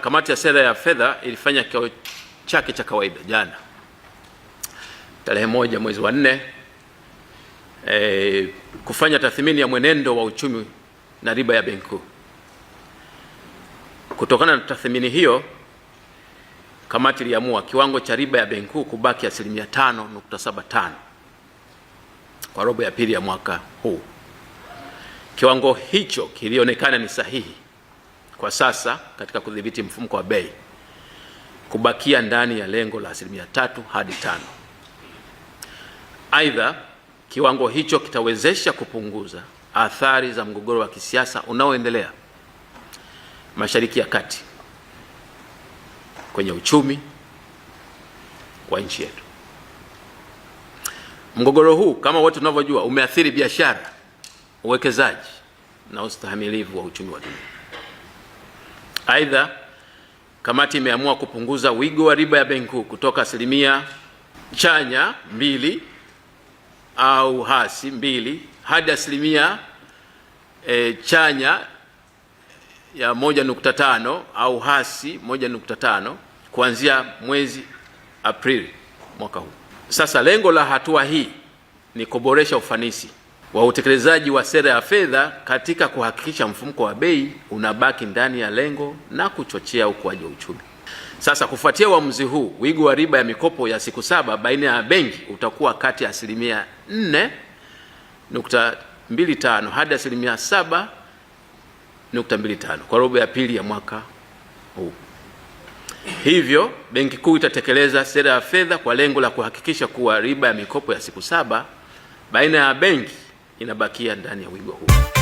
Kamati ya sera ya fedha ilifanya kikao chake cha kawaida jana tarehe 1 mwezi wa 4 kufanya tathmini ya mwenendo wa uchumi na riba ya Benki Kuu. Kutokana na tathmini hiyo, kamati iliamua kiwango cha riba ya Benki Kuu kubaki 5.75 kwa robo ya pili ya mwaka huu. Kiwango hicho kilionekana ni sahihi kwa sasa katika kudhibiti mfumuko wa bei, kubakia ndani ya lengo la 3 hadi 5. Aidha, kiwango hicho kitawezesha kupunguza athari za mgogoro wa kisiasa unaoendelea Mashariki ya Kati kwenye uchumi wa nchi yetu. Mgogoro huu kama wote tunavyojua umeathiri biashara, uwekezaji na ustahimilivu wa uchumi wa dunia. Aidha, kamati imeamua kupunguza wigo wa riba ya Benki Kuu kutoka chanya 2 au hasi 2 hadi chanya ya 1.5 au hasi 1.5 kuanzia mwezi Aprili mwaka huu. Sasa lengo la hatua hii ni kuboresha ufanisi wa utekelezaji wa sera ya fedha katika kuhakikisha mfumuko wa bei unabaki ndani ya lengo na kuchochea ukuaji wa uchumi. Sasa kufuatia uamuzi huu, wigo wa riba ya mikopo ya siku 7 baina ya benki utakuwa kati ya 4.25 hadi 7.25 kwa robo ya pili ya mwaka huu. Hivyo Benki Kuu itatekeleza sera ya fedha kwa lengo la kuhakikisha kuwa riba ya mikopo ya siku 7 baina ya benki inabakia ndani ya wigo huu.